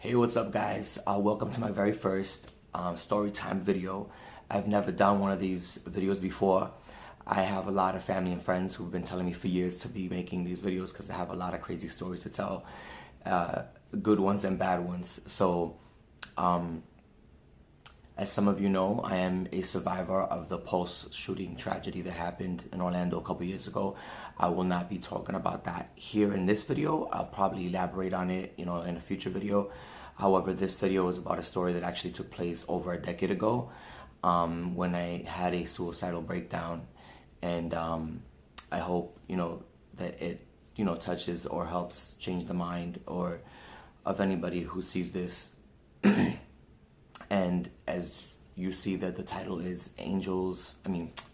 Hey, what's up, guys? Welcome to my very first Storytime video. I've never done one of these videos before. I have a lot of family and friends who've been telling me for years to be making these videos because I have a lot of crazy stories to tell, good ones and bad ones. So, as some of you know, I am a survivor of the post-shooting tragedy that happened in Orlando a couple years ago. I will not be talking about that here in this video. I'll probably elaborate on it, in a future video. However, this video is about a story that actually took place over a decade ago, when I had a suicidal breakdown, and I hope that it touches or helps change the mind or of anybody who sees this. And as you see that the title is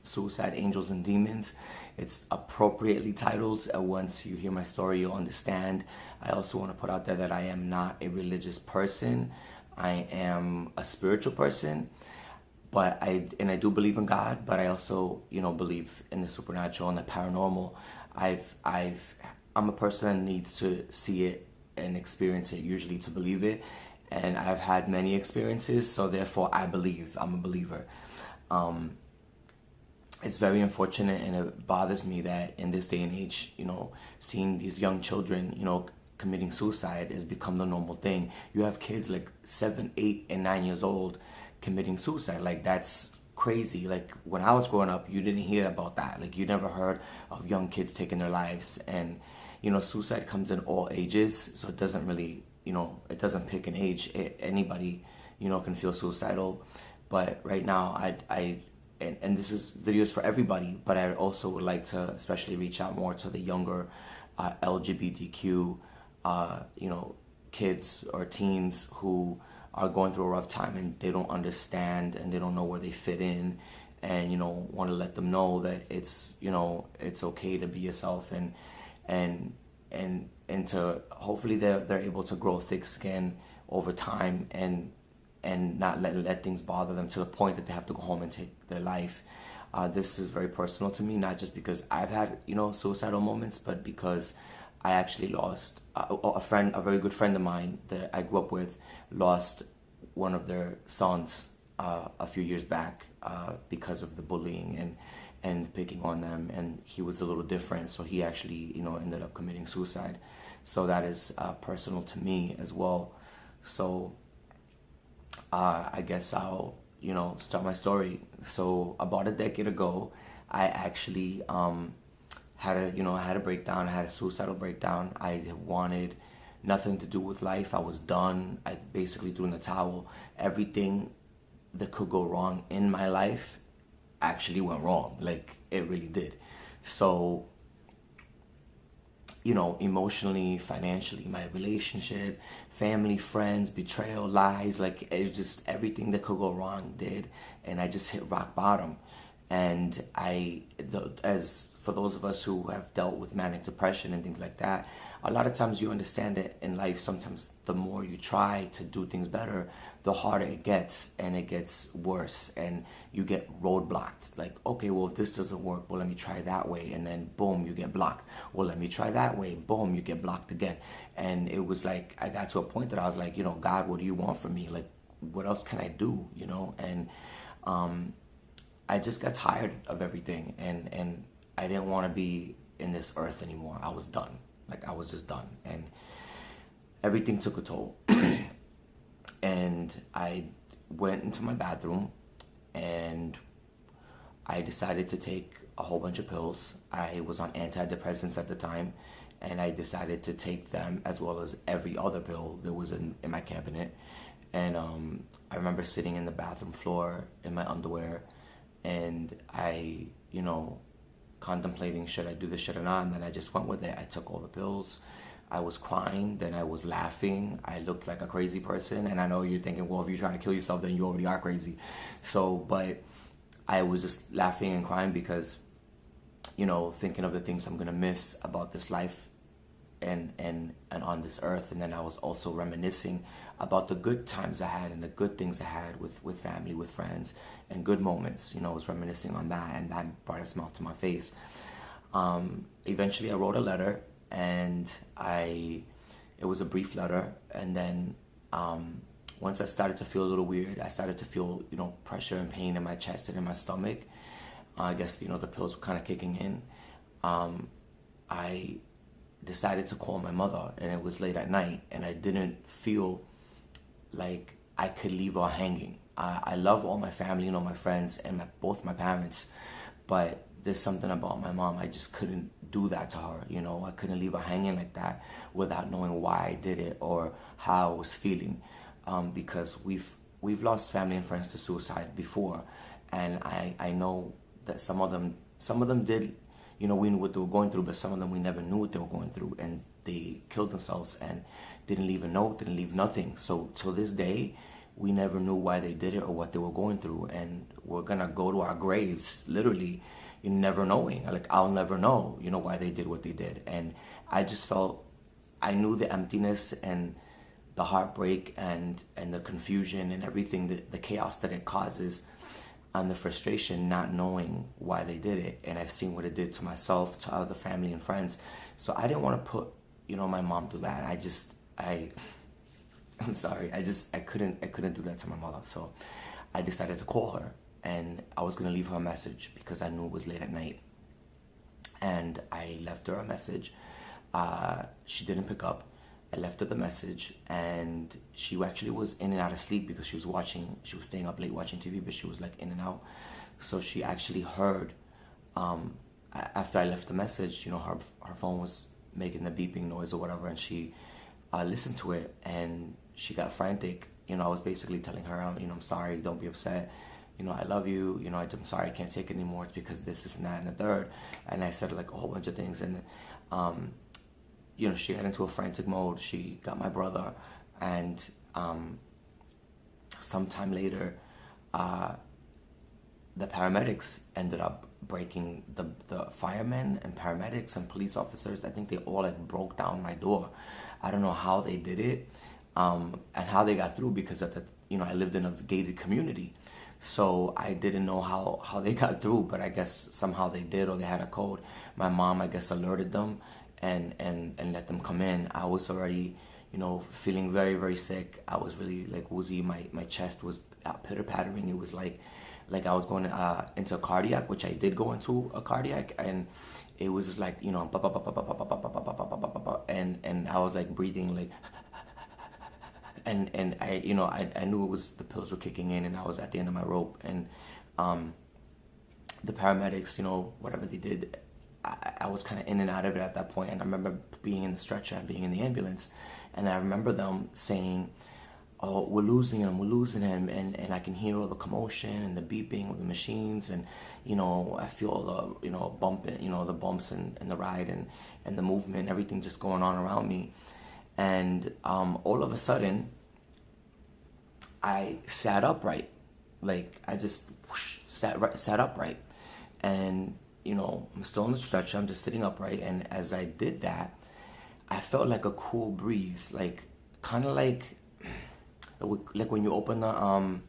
Suicide, Angels, and Demons, it's appropriately titled. Once you hear my story, you'll understand. I also want to put out there that I am not a religious person. I am a spiritual person, but I do believe in God, but I also, believe in the supernatural and the paranormal. I'm a person that needs to see it and experience it usually to believe it. And I've had many experiences, so therefore I believe. I'm a believer. It's very unfortunate, and it bothers me that in this day and age, seeing these young children, committing suicide has become the normal thing. You have kids like 7, 8, and 9 years old committing suicide. Like, that's crazy. Like, when I was growing up, you didn't hear about that. Like, you never heard of young kids taking their lives. And, suicide comes in all ages, so it doesn't really, it doesn't pick an age. Anybody, can feel suicidal. But right now, and this is videos for everybody, but I also would like to especially reach out more to the younger LGBTQ, kids or teens who are going through a rough time and they don't understand and they don't know where they fit in, and want to let them know that it's okay to be yourself, and to hopefully they're able to grow thick skin over time and not let things bother them to the point that they have to go home and take their life. This is very personal to me, not just because I've had suicidal moments, but because I actually lost a very good friend of mine that I grew up with, lost one of their sons a few years back because of the bullying and picking on them, and he was a little different, so he actually ended up committing suicide. So that is personal to me as well. So I guess I'll start my story. So about a decade ago, I actually had a breakdown. I had a suicidal breakdown. I wanted nothing to do with life. I was done. I basically threw in the towel. Everything that could go wrong in my life actually went wrong. Like, it really did. So, emotionally, financially, my relationship, family, friends, betrayal, lies, like, it just, everything that could go wrong did. And I just hit rock bottom. And as for those of us who have dealt with manic depression and things like that, a lot of times you understand that in life, sometimes the more you try to do things better, the harder it gets, and it gets worse, and you get roadblocked. Like, okay, well, if this doesn't work, well, let me try that way, and then boom, you get blocked. Well, let me try that way, boom, you get blocked again. And it was like, I got to a point that I was like, God, what do you want from me? Like, what else can I do? And I just got tired of everything, and I didn't want to be in this earth anymore. I was done. Like, I was just done, and everything took a toll. And I went into my bathroom and I decided to take a whole bunch of pills. I was on antidepressants at the time, and I decided to take them as well as every other pill that was in my cabinet. And I remember sitting in the bathroom floor in my underwear, and I, contemplating, should I do this, should I not? And then I just went with it. I took all the pills. I was crying, then I was laughing. I looked like a crazy person, and I know you're thinking, well, if you're trying to kill yourself, then you already are crazy. So, but I was just laughing and crying because, thinking of the things I'm gonna miss about this life and on this earth. And then I was also reminiscing about the good times I had and the good things I had with family, with friends, and good moments. I was reminiscing on that, and that brought a smile to my face. Eventually I wrote a letter, and it was a brief letter, and then once I started to feel a little weird, I started to feel, pressure and pain in my chest and in my stomach. I guess, the pills were kind of kicking in. I decided to call my mother, and it was late at night, and I didn't feel like I could leave her hanging. I love all my family, my friends, and both my parents, but there's something about my mom. I just couldn't do that to her. I couldn't leave her hanging like that without knowing why I did it or how I was feeling, because we've lost family and friends to suicide before, and I know that some of them did. We knew what they were going through, but some of them we never knew what they were going through, and they killed themselves and didn't leave a note, didn't leave nothing. So till this day, we never knew why they did it or what they were going through, and we're gonna go to our graves literally, never knowing. Like, I'll never know, why they did what they did. And I just felt, I knew the emptiness and the heartbreak and the confusion and everything, the chaos that it causes, and the frustration, not knowing why they did it. And I've seen what it did to myself, to other family and friends. So I didn't want to put, my mom through that. I'm sorry. I couldn't do that to my mother. So I decided to call her, and I was going to leave her a message because I knew it was late at night. And I left her a message. She didn't pick up. I left her the message, and she actually was in and out of sleep because she was staying up late watching TV, but she was like in and out. So she actually heard, after I left the message, her phone was making the beeping noise or whatever, and she listened to it, and she got frantic. I was basically telling her, I'm sorry, don't be upset. I love you. I'm sorry, I can't take it anymore. It's because this and that and the third. And I said like a whole bunch of things, and she got into a frantic mode. She got my brother, and sometime later, the paramedics ended up breaking, the firemen and paramedics and police officers. I think they all like broke down my door. I don't know how they did it, and how they got through, because of I lived in a gated community. So I didn't know how they got through, but I guess somehow they did, or they had a code. My mom, I guess, alerted them and let them come in. I was already, feeling very, very sick. I was really like woozy. My chest was pitter-pattering. It was like I was going into a cardiac, which I did go into a cardiac, and it was just like, and I was like breathing like, and I knew it was, the pills were kicking in, and I was at the end of my rope. And the paramedics, whatever they did, I was kind of in and out of it at that point. And I remember being in the stretcher and being in the ambulance, and I remember them saying, oh, we're losing him, and I can hear all the commotion and the beeping of the machines, and I feel the bump, the bumps and the ride and the movement, everything just going on around me. And all of a sudden, I sat upright. Like, I just sat upright, and I'm still on the stretcher. I'm just sitting upright, and as I did that, I felt like a cool breeze, like kind of like when you open the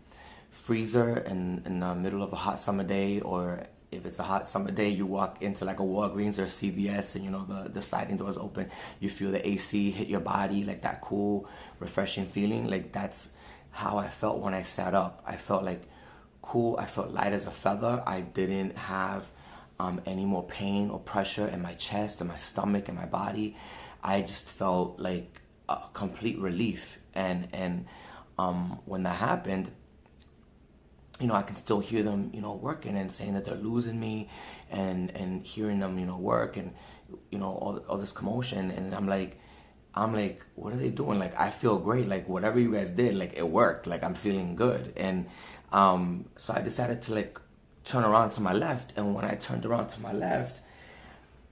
freezer in the middle of a hot summer day, or if it's a hot summer day, you walk into like a Walgreens or a CVS, and the sliding doors open. You feel the AC hit your body, like that cool, refreshing feeling. Like, that's how I felt when I sat up. I felt like cool. I felt light as a feather. I didn't have any more pain or pressure in my chest and my stomach and my body. I just felt like a complete relief. And when that happened, I can still hear them, working and saying that they're losing me, and hearing them, work, and, all this commotion. And I'm like, what are they doing? Like, I feel great. Like, whatever you guys did, like, it worked. Like, I'm feeling good. And so I decided to like turn around to my left. And when I turned around to my left,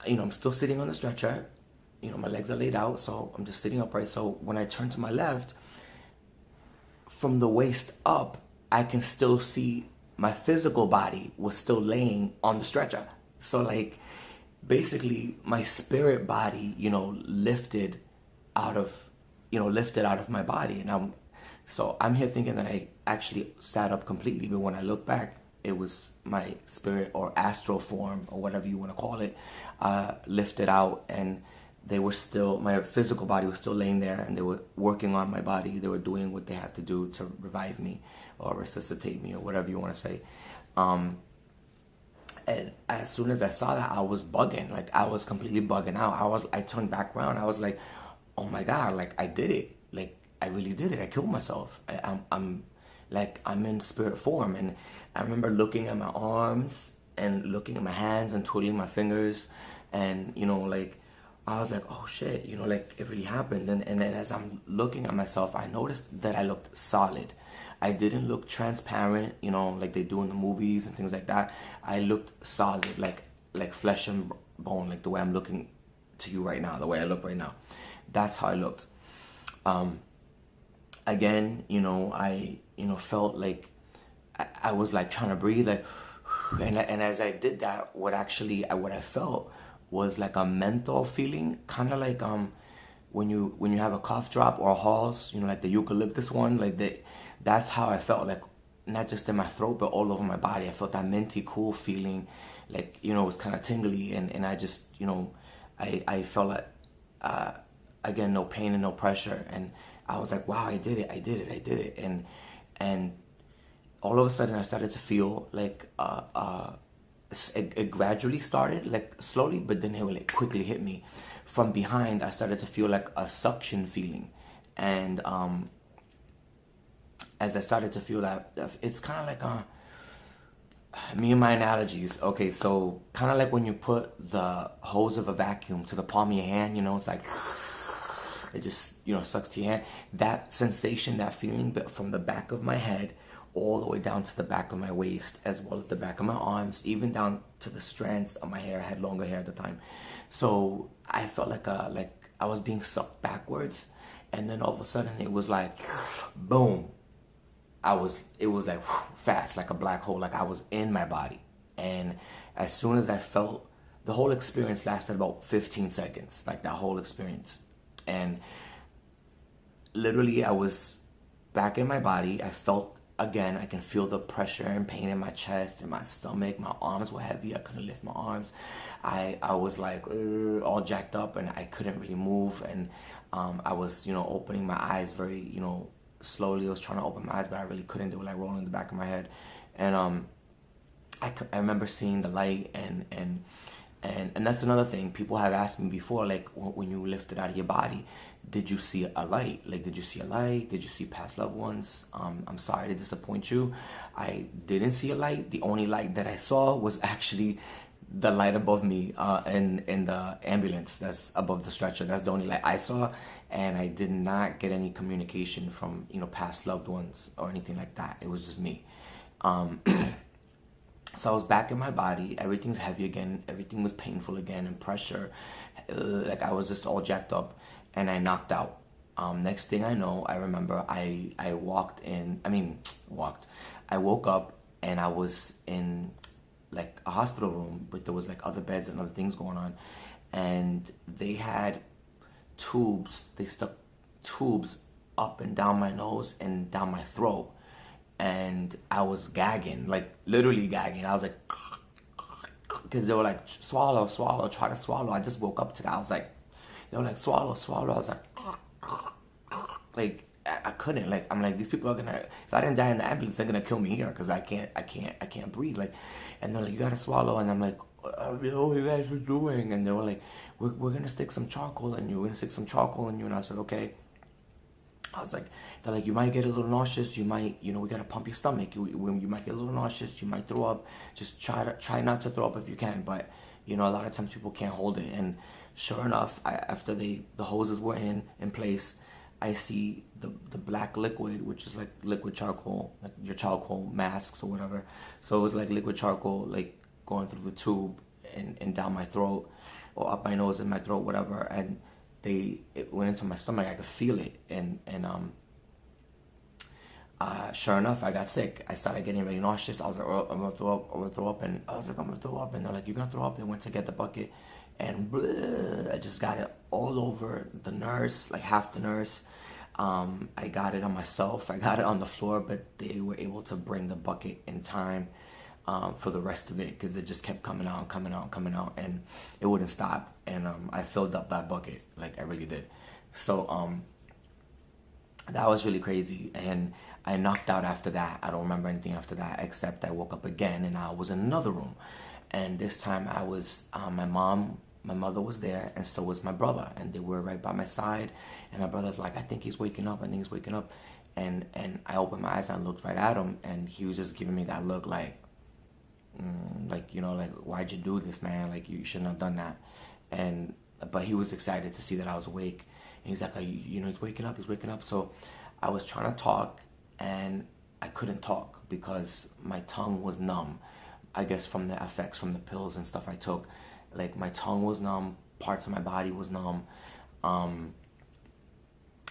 I'm still sitting on the stretcher. My legs are laid out, so I'm just sitting upright. So when I turned to my left, from the waist up, I can still see my physical body was still laying on the stretcher. So like, basically my spirit body, lifted out of my body. And I'm here thinking that I actually sat up completely, but when I look back, it was my spirit or astral form, or whatever you want to call it, lifted out. And they were still, my physical body was still laying there, and they were working on my body. They were doing what they had to do to revive me or resuscitate me or whatever you want to say. And as soon as I saw that, I was bugging. Like, I was completely bugging out. I turned back around. I was like, oh my God, like, I did it. Like, I really did it. I killed myself. I'm in spirit form. And I remember looking at my arms and looking at my hands and twiddling my fingers. And, you know, like, I was like, oh shit, you know, like, it really happened. And then as I'm looking at myself, I noticed that I looked solid. I didn't look transparent, you know, like they do in the movies and things like that. I looked solid, like flesh and bone, like the way I'm looking to you right now, the way I look right now. That's how I looked. Again, you know, I felt like I was like trying to breathe, like, and as I did that, what I felt was like a menthol feeling, kind of like when you have a cough drop or a Halls, you know, like the eucalyptus one, like that's how I felt, like not just in my throat but all over my body. I felt that minty cool feeling, like, you know, it was kind of tingly, and I just, you know, I felt like again, no pain and no pressure, and I was like, wow, I did it, and all of a sudden I started to feel like it gradually started, like slowly, but then it would like quickly hit me from behind. I started to feel like a suction feeling, and as I started to feel that, it's kind of like me and my analogies. Okay, so kind of like when you put the hose of a vacuum to the palm of your hand, you know, it's like it just, you know, sucks to your hand. That sensation, that feeling, but from the back of my head all the way down to the back of my waist, as well as the back of my arms, even down to the strands of my hair. I had longer hair at the time, so I felt like I was being sucked backwards, and then all of a sudden it was like boom. It was like fast, like a black hole, like I was in my body. And as soon as I felt, the whole experience lasted about 15 seconds, like that whole experience. And literally I was back in my body. I felt, again, I can feel the pressure and pain in my chest and my stomach. My arms were heavy. I couldn't lift my arms. I was like all jacked up, and I couldn't really move. And I was, you know, opening my eyes very, you know, slowly. I was trying to open my eyes, but I really couldn't. They were like rolling in the back of my head. And I remember seeing the light, and that's another thing. People have asked me before, like, when you lifted out of your body, did you see a light? Like, did you see a light? Did you see past loved ones? I'm sorry to disappoint you. I didn't see a light. The only light that I saw was actually the light above me in the ambulance that's above the stretcher. That's the only light I saw, and I did not get any communication from, you know, past loved ones or anything like that. It was just me. So I was back in my body. Everything's heavy again. Everything was painful again, and pressure. Like, I was just all jacked up, and I knocked out. Next thing I know, I remember I woke up, and I was in like a hospital room, but there was like other beds and other things going on, and they had tubes. They stuck tubes up and down my nose and down my throat, and I was gagging, like literally gagging. I was like, because they were like, swallow, swallow, try to swallow. I just woke up to that. I was like, they were like, swallow, swallow. I was like I couldn't. Like, I'm like, these people are gonna, if I didn't die in the ambulance, they're gonna kill me here, because I can't breathe. Like, and they're like, you gotta swallow. And I'm like, oh, you guys are doing? And they were like, we're gonna stick some charcoal in you. We're gonna stick some charcoal in you. And I said, okay. I was like, they're like, you might get a little nauseous. You might, you know, we gotta pump your stomach. You might get a little nauseous. You might throw up. Just try not to throw up if you can. But, you know, a lot of times people can't hold it. And sure enough, after the hoses were in place, I see the black liquid, which is like liquid charcoal, like your charcoal masks or whatever. So it was like liquid charcoal, like going through the tube and down my throat, or up my nose and my throat, whatever. And it went into my stomach. I could feel it, and sure enough, I got sick. I started getting really nauseous. I was like, oh, I'm gonna throw up, and I was like, I'm gonna throw up, and they're like, you're gonna throw up. They went to get the bucket, and I just got it all over the nurse, like half the nurse. I got it on myself. I got it on the floor, but they were able to bring the bucket in time. for the rest of it, because it just kept coming out, and it wouldn't stop. And I filled up that bucket, like I really did. So that was really crazy, and I knocked out after that. I don't remember anything after that, except I woke up again, and I was in another room. And this time I was, my mother was there, and so was my brother, and they were right by my side. And my brother's like, I think he's waking up, and I opened my eyes and I looked right at him, and he was just giving me that look like, like, why'd you do this, man? Like, you shouldn't have done that. But he was excited to see that I was awake. And he's like, he's waking up. So I was trying to talk, and I couldn't talk because my tongue was numb. I guess from the effects from the pills and stuff I took. Like, my tongue was numb, parts of my body was numb.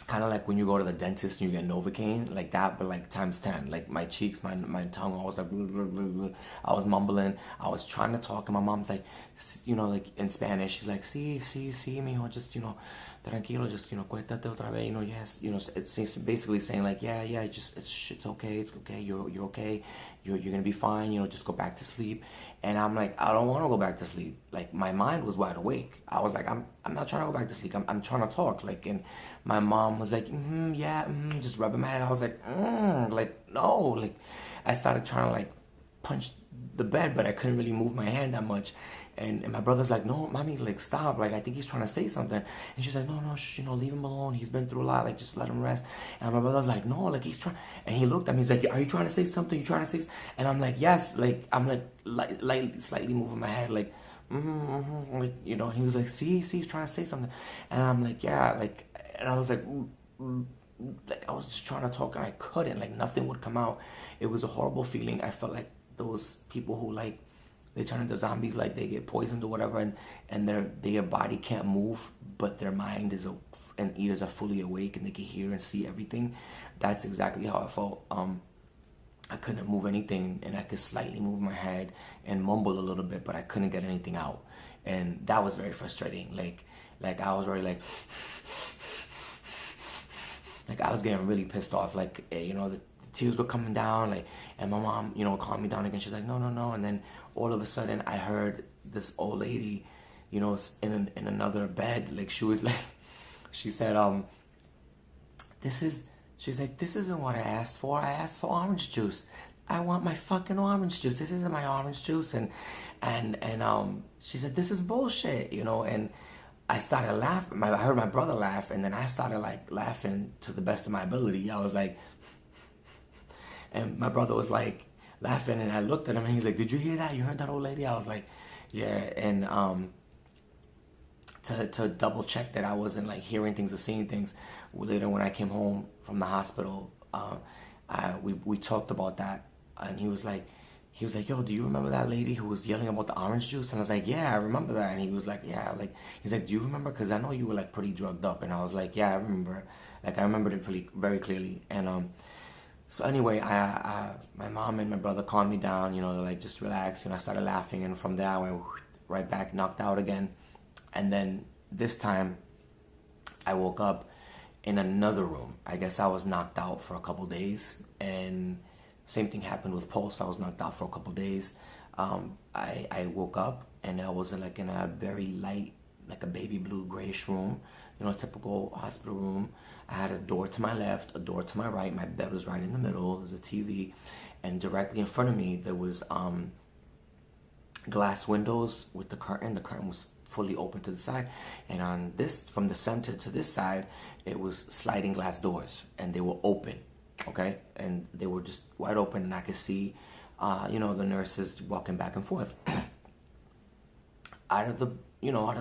Kind of like when you go to the dentist and you get Novocaine, like that, but like times 10. Like my cheeks, my tongue, I was like, blah, blah, blah, blah. I was mumbling. I was trying to talk, and my mom's like, like in Spanish, she's like, sí, mijo, just, tranquilo, just, cuéntate otra vez, yes, it's basically saying like, yeah, just, it's okay, you're okay, you're gonna be fine, just go back to sleep. And I'm like, I don't want to go back to sleep. Like, my mind was wide awake. I was like, I'm not trying to go back to sleep. I'm trying to talk. Like, and my mom was like, just rubbing my head. I was like, no. Like, I started trying to like punch the bed, but I couldn't really move my hand that much. And my brother's like, no, mommy, like, stop. Like, I think he's trying to say something. And she's like, no, shh, leave him alone. He's been through a lot. Like, just let him rest. And my brother's like, no, like, he's trying. And he looked at me. He's like, are you trying to say something? You trying to say something? And I'm like, yes. Like, I'm like slightly moving my head. Like, like, he was like, see, he's trying to say something. And I'm like, yeah. Like, and I was like, like, I was just trying to talk, and I couldn't. Like, nothing would come out. It was a horrible feeling. I felt like those people who, like, they turn into zombies, like they get poisoned or whatever, and their body can't move, but their mind and ears are fully awake, and they can hear and see everything. That's exactly how I felt. I couldn't move anything, and I could slightly move my head and mumble a little bit, but I couldn't get anything out, and that was very frustrating. Like I was already like I was getting really pissed off. Like, the tears were coming down, like, and my mom, calmed me down again. She's like, no, and then all of a sudden I heard this old lady, in another bed. Like, she was like, she said, she's like, this isn't what I asked for. I asked for orange juice. I want my fucking orange juice. This isn't my orange juice. And she said, this is bullshit, and I started laughing. I heard my brother laugh, and then I started like laughing to the best of my ability. I was like, and my brother was like laughing, and I looked at him, and he's like, did you hear that? You heard that old lady? I was like, yeah. And to double check that I wasn't like hearing things or seeing things, later when I came home from the hospital, we talked about that, and he was like, yo, do you remember that lady who was yelling about the orange juice? And I was like, yeah, I remember that. And he was like, yeah, like, he's like, do you remember? Because I know you were like pretty drugged up. And I was like, yeah, I remember. Like, I remembered it pretty very clearly. And so anyway, my mom and my brother calmed me down, they're like, just relax. I started laughing, and from there I went right back, knocked out again. And then this time I woke up in another room. I guess I was knocked out for a couple days, and same thing happened with Pulse. I was knocked out for a couple days. I woke up, and I was like in a very light, like a baby blue grayish room, typical hospital room. I had a door to my left, a door to my right. My bed was right in the middle. There was a TV, and directly in front of me there was glass windows with the curtain. The curtain was fully open to the side, and from the center to this side, it was sliding glass doors, and they were open. Okay, and they were just wide open, and I could see, the nurses walking back and forth. Out of the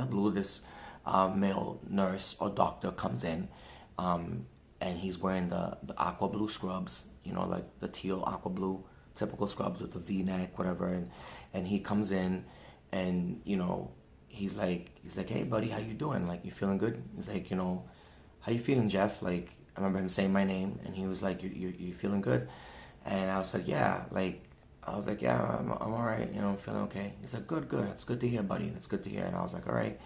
blue, this male nurse or doctor comes in, and he's wearing the aqua blue scrubs, like the teal aqua blue typical scrubs with the V-neck, whatever, and he comes in, and he's like, hey buddy, how you doing? Like, you feeling good? He's like, how you feeling, Jeff? Like, I remember him saying my name, and he was like, you feeling good? And I was like, yeah. Like, I was like, yeah, I'm all right. I'm feeling okay. He's like, good. That's good to hear, buddy. That's good to hear. And I was like, all right.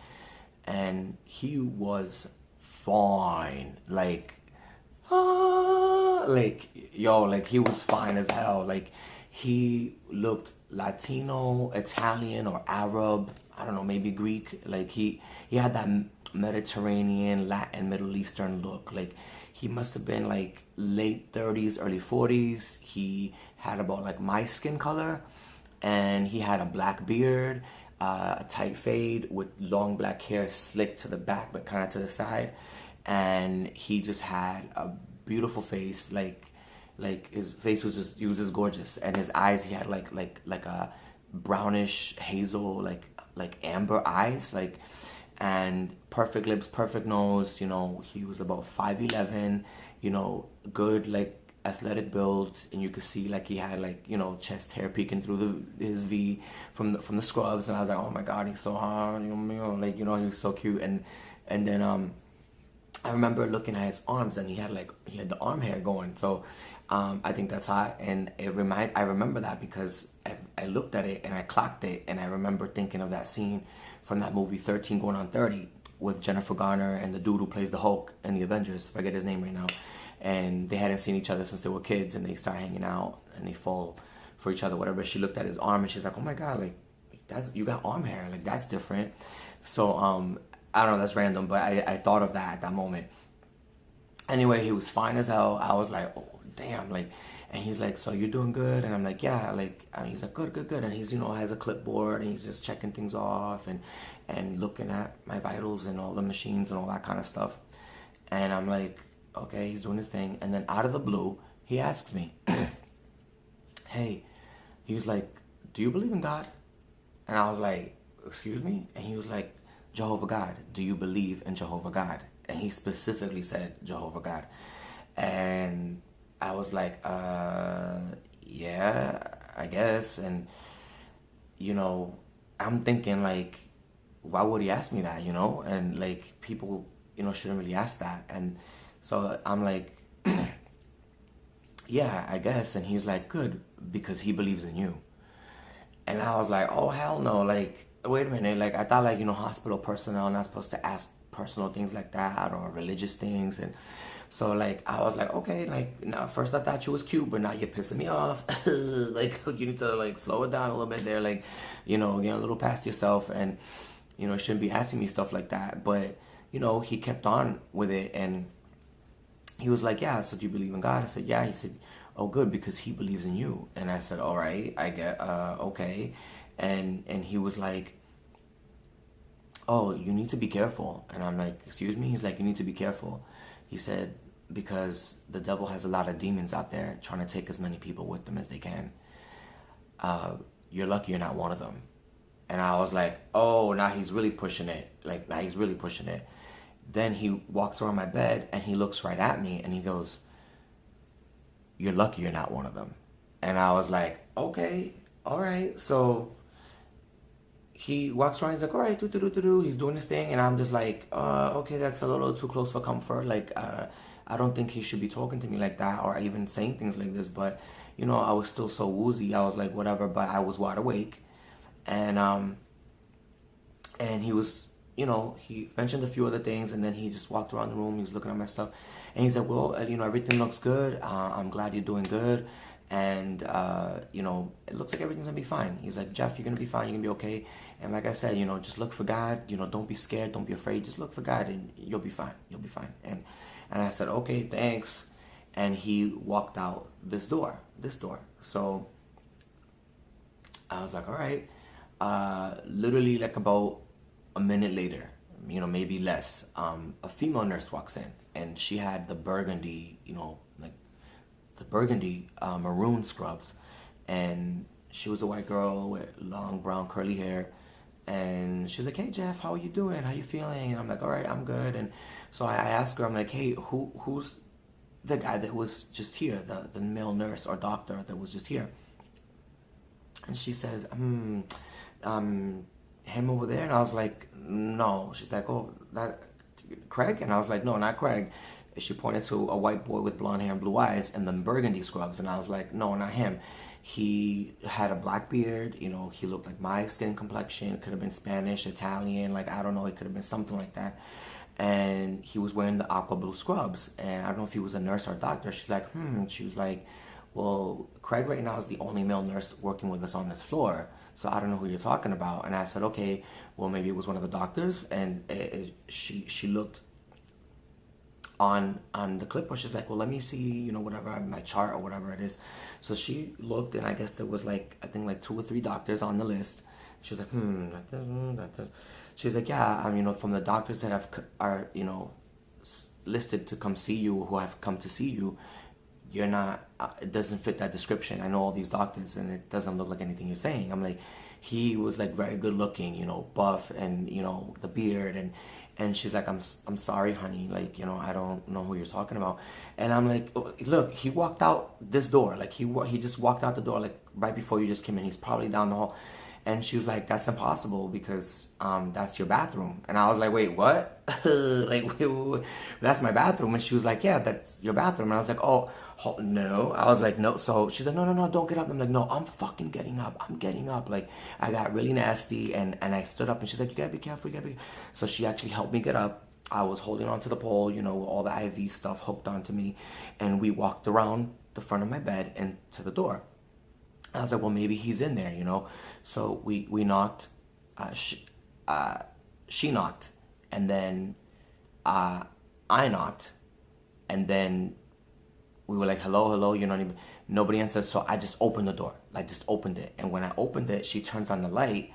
And he was fine. Like, like, yo, like, he was fine as hell. Like, he looked Latino, Italian, or Arab. I don't know, maybe Greek. Like he had that Mediterranean, Latin, Middle Eastern look. Like he must have been like late 30s, early 40s. He had about like my skin color, and he had a black beard, a tight fade with long black hair slicked to the back but kind of to the side, and he just had a beautiful face. Like his face was just, he was just gorgeous, and his eyes, he had like a brownish hazel, like amber eyes, like, and perfect lips, perfect nose. You know, he was about 5'11", you know, good like athletic build, and you could see like he had like, you know, chest hair peeking through his V from the scrubs, and I was like, oh my god, he's so hot, you know, like, you know, he was so cute. And then I remember looking at his arms, and he had the arm hair going. So I think that's hot, and I remember that because I looked at it and I clocked it, and I remember thinking of that scene from that movie 13 Going on 30 with Jennifer Garner and the dude who plays the Hulk in the Avengers. I forget his name right now. And they hadn't seen each other since they were kids, and they start hanging out and they fall for each other, whatever. She looked at his arm and she's like, oh my god, like, that's, you got arm hair, like, that's different. So I don't know, that's random, but I thought of that at that moment. Anyway, he was fine as hell. I was like, oh damn, like, and he's like, so you're doing good? And I'm like, yeah, like, and he's like, good. And he's, you know, has a clipboard, and he's just checking things off and looking at my vitals and all the machines and all that kind of stuff. And I'm like, okay, he's doing his thing. And then out of the blue, he asks me, hey, he was like, do you believe in God? And I was like, excuse me? And he was like, Jehovah God, do you believe in Jehovah God? And he specifically said Jehovah God. And I was like, yeah, I guess. And, you know, I'm thinking like, why would he ask me that, you know? And like, people, you know, shouldn't really ask that. And so I'm like, yeah, I guess. And he's like, good, because he believes in you. And I was like, oh, hell no. Like, wait a minute. Like, I thought, like, you know, hospital personnel are not supposed to ask personal things like that, or religious things. And so, like, I was like, okay, like, now, first I thought you was cute, but now you're pissing me off. Like, you need to, like, slow it down a little bit there. Like, you know, get a little past yourself, and, you know, shouldn't be asking me stuff like that. But, you know, he kept on with it, and he was like, yeah, so do you believe in God? I said, yeah. He said, oh, good, because he believes in you. And I said, all right, I get, okay. And he was like, oh, you need to be careful. And I'm like, excuse me? He's like, you need to be careful. He said, because the devil has a lot of demons out there trying to take as many people with them as they can. You're lucky you're not one of them. And I was like, oh, now he's really pushing it. Like, now he's really pushing it. Then he walks around my bed and he looks right at me and he goes, you're lucky you're not one of them. And I was like, okay, all right. So he walks around, he's like, all right, he's doing his thing. And I'm just like, okay, that's a little too close for comfort. Like, I don't think he should be talking to me like that, or even saying things like this. But, you know, I was still so woozy. I was like, whatever, but I was wide awake. And he was, you know, he mentioned a few other things, and then he just walked around the room. He was looking at my stuff, and he said, well, you know, everything looks good. I'm glad you're doing good. And, you know, it looks like everything's gonna be fine. He's like, Jeff, you're gonna be fine. You're gonna be okay. And like I said, you know, just look for God. You know, don't be scared. Don't be afraid. Just look for God, and you'll be fine. You'll be fine. And I said, okay, thanks. And he walked out this door. So I was like, all right. Literally like about a minute later, you know, maybe less, a female nurse walks in, and she had the burgundy, you know, like the burgundy maroon scrubs, and she was a white girl with long brown curly hair, and she's like, hey Jeff, how are you doing? How you feeling? And I'm like, all right, I'm good. And so I asked her, I'm like, hey, who's the guy that was just here, the male nurse or doctor that was just here? And she says, him over there? And I was like, no. She's like, oh, that Craig? And I was like, no, not Craig. She pointed to a white boy with blonde hair and blue eyes and the burgundy scrubs. And I was like, no, not him. He had a black beard. You know, he looked like my skin complexion. It could have been Spanish, Italian, like, I don't know. It could have been something like that. And he was wearing the aqua blue scrubs. And I don't know if he was a nurse or a doctor. She's like, She was like, well, Craig right now is the only male nurse working with us on this floor, so I don't know who you're talking about. And I said, okay, well, maybe it was one of the doctors. And she looked on the clipboard. She's like, well, let me see, you know, whatever, my chart or whatever it is. So she looked, and I guess there was like, I think like 2 or 3 doctors on the list. She was like, she's like, yeah, you know, from the doctors that are, you know, listed to come see you, who have come to see you, you're not, it doesn't fit that description. I know all these doctors, and it doesn't look like anything you're saying. I'm like, he was like very good looking, you know, buff, and, you know, the beard, and she's like, I'm sorry, honey, like, you know, I don't know who you're talking about. And I'm like, look, he walked out this door, like he just walked out the door, like right before you just came in. He's probably down the hall. And she was like, that's impossible, because that's your bathroom. And I was like, wait, what? Like, wait, that's my bathroom. And she was like, yeah, that's your bathroom. And I was like, oh, no. I was like, no. So she's like, no, don't get up. I'm like, no, I'm fucking getting up. I'm getting up. Like, I got really nasty, and I stood up, and she's like, you gotta be careful, you gotta be. So she actually helped me get up. I was holding onto the pole, you know, all the IV stuff hooked onto me. And we walked around the front of my bed and to the door. I was like, well, maybe he's in there, you know. So we knocked, she knocked, and then I knocked, and then we were like, hello, you know, nobody answered. So I just opened the door, like just opened it. And when I opened it, she turns on the light,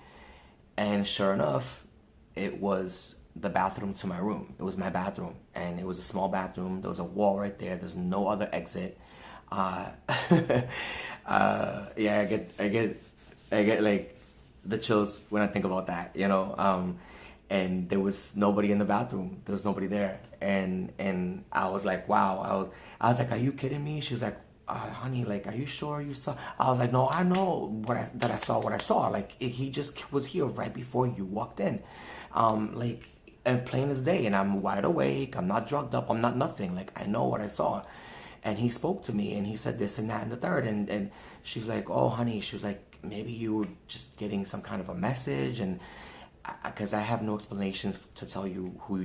and sure enough, it was the bathroom to my room. It was my bathroom, and it was a small bathroom. There was a wall right there. There's no other exit. Yeah, I get like the chills when I think about that, you know. And there was nobody in the bathroom. There was nobody there, and I was like, wow. I was like, are you kidding me? She was like, honey, like, are you sure you saw? I was like, no, I know that I saw what I saw. Like, he just was here right before you walked in, like, and plain as day. And I'm wide awake. I'm not drugged up. I'm not nothing. Like, I know what I saw. And he spoke to me, and he said this and that and the third. And she was like, oh, honey, she was like, maybe you were just getting some kind of a message. And because I have no explanations to tell you who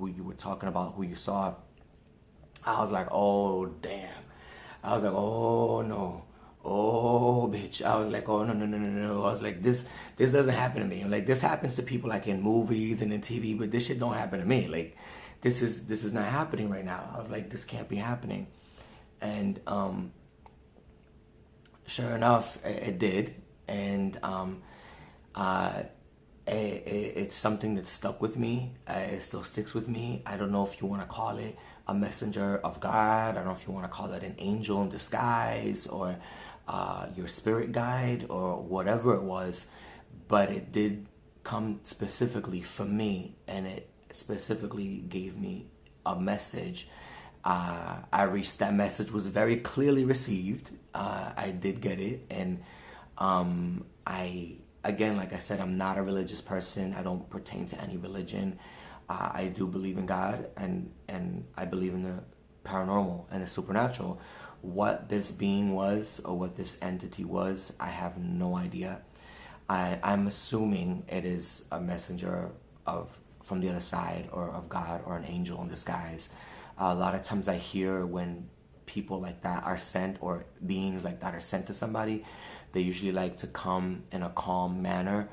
you were talking about, who you saw. I was like, oh, damn. I was like, oh, no. Oh, bitch. I was like, oh, no. I was like, this doesn't happen to me. Like, this happens to people like in movies and in TV, but this shit don't happen to me. Like, this is not happening right now. I was like, this can't be happening. And sure enough, it did. And it's something that stuck with me. It still sticks with me. I don't know if you want to call it a messenger of God. I don't know if you want to call it an angel in disguise, or your spirit guide, or whatever it was. But it did come specifically for me, and it specifically gave me a message. That message was very clearly received. I did get it. And again, like I said, I'm not a religious person. I don't pertain to any religion. I do believe in God, and I believe in the paranormal and the supernatural. What this being was, or what this entity was, I have no idea. I'm assuming it is a messenger from the other side, or of God, or an angel in disguise. A lot of times I hear when people like that are sent, or beings like that are sent to somebody, they usually like to come in a calm manner,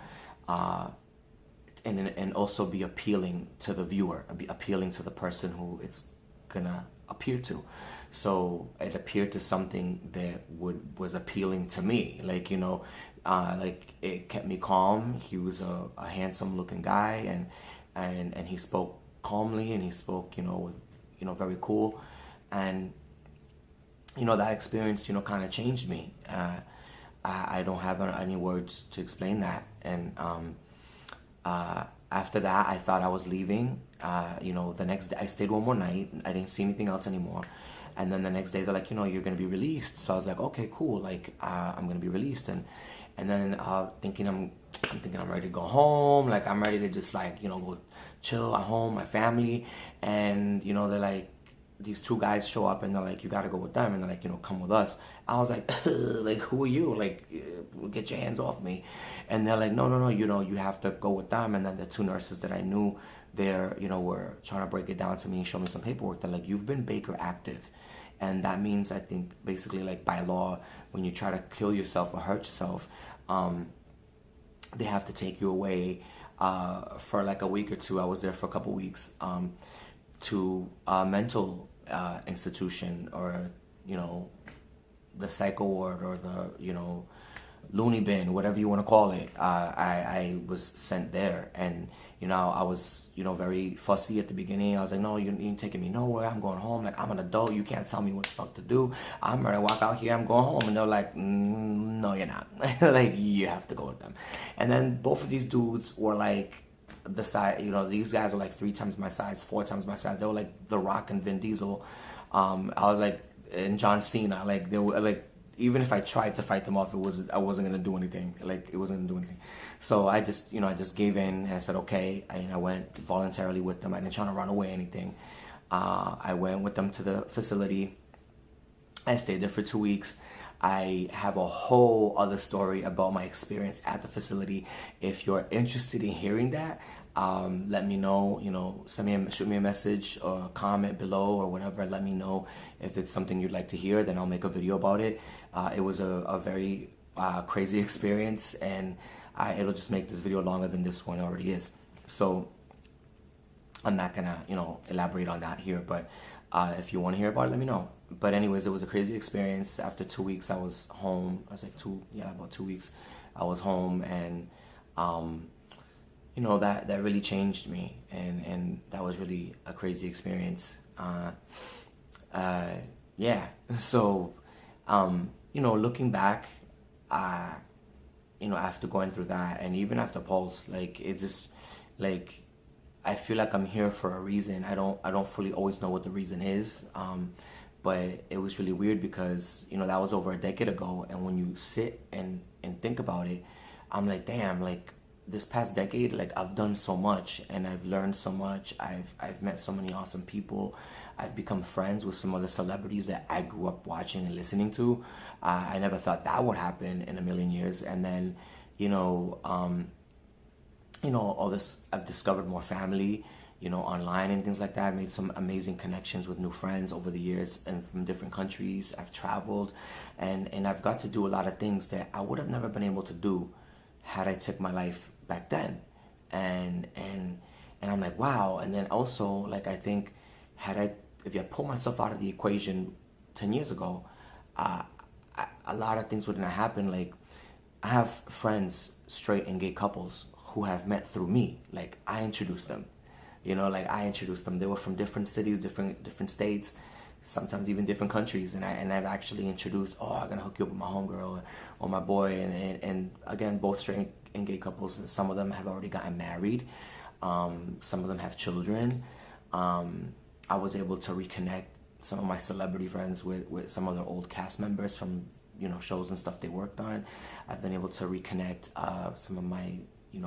and also be appealing to the viewer, be appealing to the person who it's gonna appear to. So it appeared to something that was appealing to me, like, you know, like, it kept me calm. He was a handsome looking guy, and he spoke calmly, and he spoke, you know, with, you know, very cool. And, you know, that experience, you know, kind of changed me. I don't have any words to explain that. And after that, I thought I was leaving. You know, the next day I stayed one more night. I didn't see anything else anymore. And then the next day they're like, you know, you're gonna be released. So I was like, okay, cool. Like, I'm gonna be released. And then I'm thinking I'm ready to go home. Like, I'm ready to just, like, you know, go chill at home, my family. And, you know, they're like, these 2 guys show up, and they're like, you gotta go with them. And they're like, you know, come with us. I was like, like, who are you? Like, get your hands off me. And they're like, no, you know, you have to go with them. And then the 2 nurses that I knew there, you know, were trying to break it down to me and show me some paperwork. They're like, you've been Baker active And that means, I think, basically like by law, when you try to kill yourself or hurt yourself, they have to take you away for like a week or two. I was there for a couple weeks, to a mental institution, or the psycho ward, or the loony bin, whatever you want to call it. I was sent there, and I was very fussy at the beginning. I was like, no, you ain't taking me nowhere. I'm going home. Like, I'm an adult. You can't tell me what the fuck to do. I'm gonna walk out here. I'm going home. And they're like, no, you're not. Like, you have to go with them. And then both of these dudes were like the size. These guys were like 3 times my size, 4 times my size. They were like The Rock and Vin Diesel. I was like, and John Cena. Like, they were like, even if I tried to fight them off, I wasn't gonna do anything. Like, it wasn't gonna do anything. So I just, I just gave in, and I said, okay. I went voluntarily with them. I didn't try to run away or anything. I went with them to the facility. I stayed there for 2 weeks. I have a whole other story about my experience at the facility. If you're interested in hearing that, let me know. Shoot me a message or a comment below or whatever. Let me know if it's something you'd like to hear. Then I'll make a video about it. It was a very crazy experience, and it'll just make this video longer than this one already is. So I'm not gonna elaborate on that here. But if you want to hear about it, let me know. But anyways, it was a crazy experience. After 2 weeks, I was home. I was like about 2 weeks. I was home, and that really changed me, and that was really a crazy experience. Yeah. So, looking back, after going through that, and even after Pulse, like, it's just like, I feel like I'm here for a reason. I don't fully always know what the reason is. But it was really weird because, that was over a decade ago. And when you sit and think about it, I'm like, damn, like, this past decade, like, I've done so much, and I've learned so much. I've met so many awesome people. I've become friends with some other celebrities that I grew up watching and listening to. I never thought that would happen in a million years. And then, all this, I've discovered more family, online and things like that. I made some amazing connections with new friends over the years, and from different countries. I've traveled, and I've got to do a lot of things that I would have never been able to do had I took my life back then. And I'm like, wow. And then also, like, I think, if I pulled myself out of the equation 10 years ago, a lot of things wouldn't have happened. Like, I have friends, straight and gay couples, who have met through me. Like, I introduced them. I introduced them. They were from different cities, different states, sometimes even different countries. And I've actually introduced, I'm gonna hook you up with my homegirl or my boy. And again, both straight and gay couples. And some of them have already gotten married. Some of them have children. I was able to reconnect some of my celebrity friends with some of their old cast members from shows and stuff they worked on. I've been able to reconnect some of my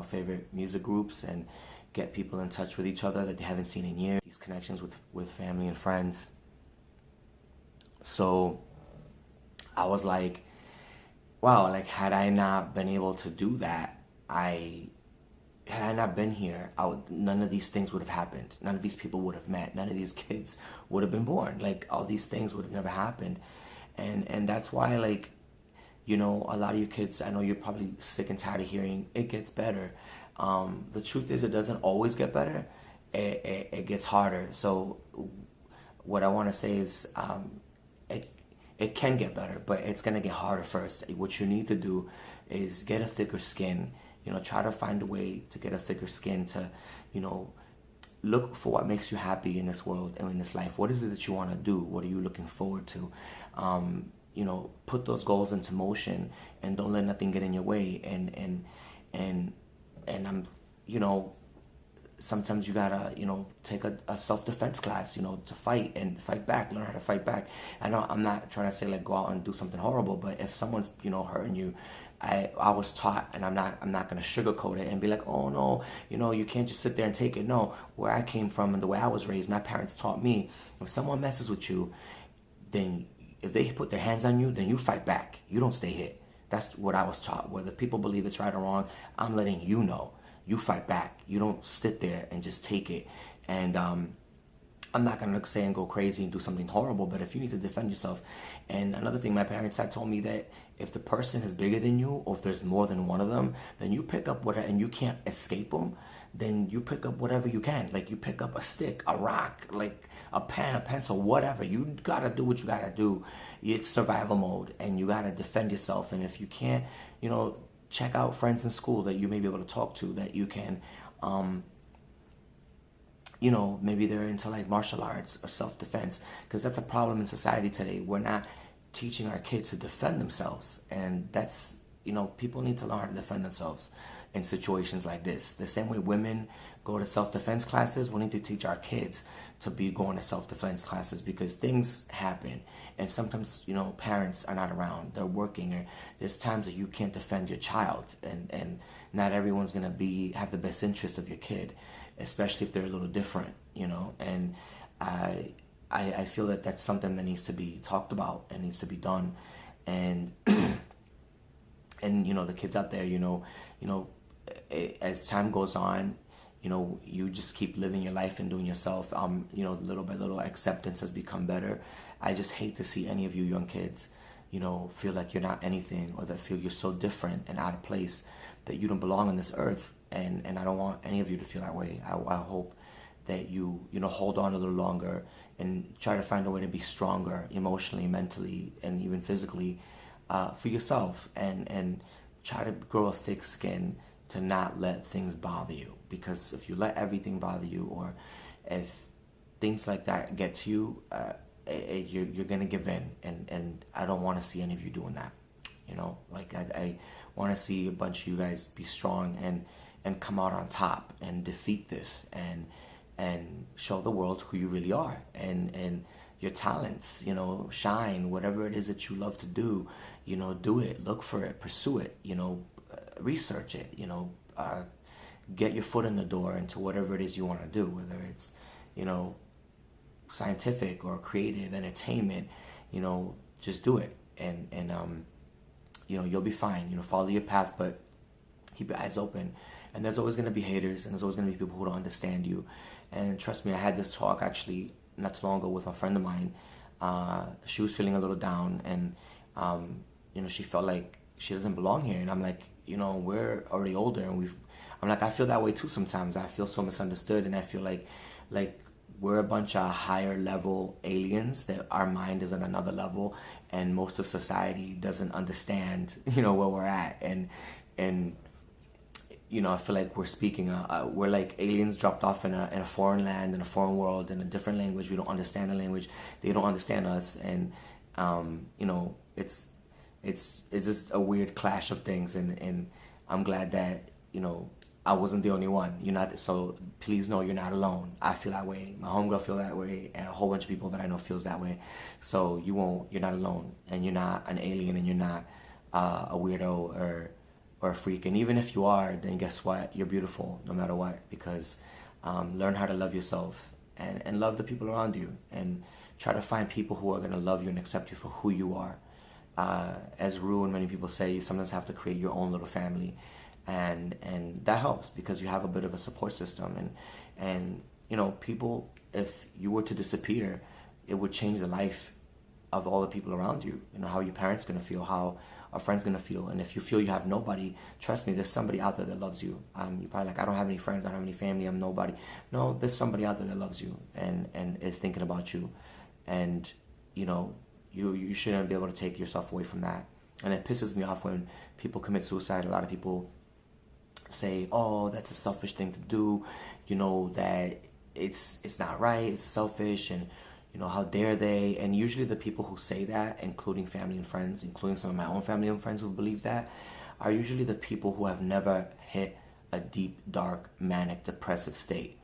favorite music groups, and get people in touch with each other that they haven't seen in years. These connections with family and friends. So I was like, wow, like, had I not been able to do that, had I not been here, none of these things would have happened. None of these people would have met. None of these kids would have been born. Like, all these things would have never happened. And that's why, like, a lot of you kids, I know you're probably sick and tired of hearing it gets better. The truth is, it doesn't always get better. It gets harder. So what I want to say is, it can get better, but it's going to get harder first. What you need to do is get a thicker skin. Try to find a way to get a thicker skin to, look for what makes you happy in this world and in this life. What is it that you want to do? What are you looking forward to? Put those goals into motion, and don't let nothing get in your way. And I'm, sometimes you gotta, take a self-defense class, to fight and fight back, learn how to fight back. I know I'm not trying to say, like, go out and do something horrible, but if someone's, hurting you, I was taught, and I'm not gonna sugarcoat it and be like, oh no, you can't just sit there and take it. No, where I came from and the way I was raised, my parents taught me, if someone messes with you, then if they put their hands on you, then you fight back. You don't stay hit. That's what I was taught. Whether people believe it's right or wrong, I'm letting you know. You fight back. You don't sit there and just take it. And I'm not gonna say and go crazy and do something horrible, but if you need to defend yourself. And another thing, my parents had told me that if the person is bigger than you, or if there's more than one of them, then you pick up whatever, and you can't escape them, then you pick up whatever you can. Like, you pick up a stick, a rock, like a pen, a pencil, whatever. You gotta do what you gotta do. It's survival mode, and you gotta defend yourself. And if you can't, check out friends in school that you may be able to talk to, that you can, maybe they're into like martial arts or self-defense, because that's a problem in society today. We're not teaching our kids to defend themselves, and that's, people need to learn how to defend themselves in situations like this. The same way women go to self-defense classes, we need to teach our kids to be going to self-defense classes, because things happen, and sometimes, parents are not around, they're working, or there's times that you can't defend your child, and not everyone's gonna have the best interest of your kid, especially if they're a little different, and I feel that that's something that needs to be talked about and needs to be done. And and the kids out there, as time goes on, you just keep living your life and doing yourself. Little by little, acceptance has become better. I just hate to see any of you young kids, feel like you're not anything, or that feel you're so different and out of place, that you don't belong on this earth. And I don't want any of you to feel that way. I hope that you hold on a little longer and try to find a way to be stronger emotionally, mentally, and even physically, for yourself, and try to grow a thick skin to not let things bother you. Because if you let everything bother you, or if things like that get to you, you're gonna give in, and I don't want to see any of you doing that. I want to see a bunch of you guys be strong and come out on top and defeat this, and show the world who you really are, and your talents, shine. Whatever it is that you love to do, do it, look for it, pursue it, research it, get your foot in the door into whatever it is you want to do, whether it's, scientific or creative, entertainment, just do it, and you'll be fine. Follow your path, but keep your eyes open. And there's always going to be haters, and there's always going to be people who don't understand you. And trust me, I had this talk actually not too long ago with a friend of mine. She was feeling a little down, and she felt like she doesn't belong here. And I'm like, we're already older, and I'm like, I feel that way too sometimes. I feel so misunderstood, and I feel like we're a bunch of higher level aliens, that our mind is on another level, and most of society doesn't understand, where we're at. And I feel like we're like aliens dropped off in a foreign land, in a foreign world, in a different language. We don't understand the language. They don't understand us. And, it's just a weird clash of things. And I'm glad that, I wasn't the only one. So please know you're not alone. I feel that way. My homegirl feel that way, and a whole bunch of people that I know feels that way. So you're not alone, and you're not an alien, and you're not a weirdo or a freak. And even if you are, then guess what? You're beautiful no matter what, because learn how to love yourself, and love the people around you, and try to find people who are going to love you and accept you for who you are. As Rue and many people say, you sometimes have to create your own little family, and that helps, because you have a bit of a support system. And people, if you were to disappear, it would change the life of all the people around you. How your parents going to feel, how a friend's going to feel. And if you feel you have nobody, trust me, there's somebody out there that loves you. You're probably like, I don't have any friends, I don't have any family, I'm nobody. No, there's somebody out there that loves you, and is thinking about you. And you shouldn't be able to take yourself away from that. And it pisses me off when people commit suicide. A lot of people say, oh, that's a selfish thing to do, that it's not right, it's selfish, and how dare they. And usually the people who say that, including family and friends, including some of my own family and friends who believe that, are usually the people who have never hit a deep, dark, manic, depressive state.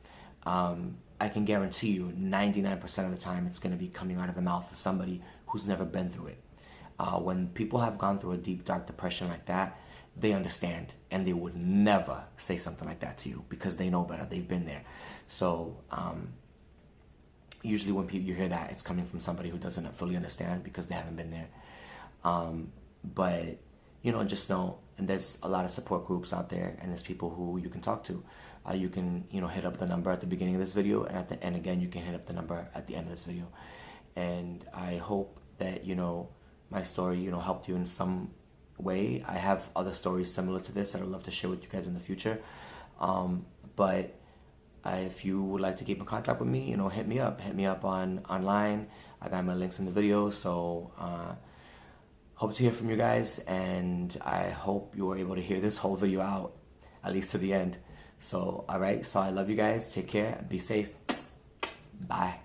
I can guarantee you 99% of the time it's going to be coming out of the mouth of somebody who's never been through it. When people have gone through a deep, dark depression like that, they understand, and they would never say something like that to you, because they know better. They've been there. So usually when you hear that, it's coming from somebody who doesn't fully understand, because they haven't been there. But just know, and there's a lot of support groups out there, and there's people who you can talk to. you can, hit up the number at the beginning of this video, and and again, you can hit up the number at the end of this video. And I hope that, my story, helped you in some way. I have other stories similar to this that I'd love to share with you guys in the future. But if you would like to keep in contact with me, hit me up. Hit me up online. I got my links in the video. So hope to hear from you guys, and I hope you were able to hear this whole video out, at least to the end. So, all right. So I love you guys. Take care. Be safe. Bye.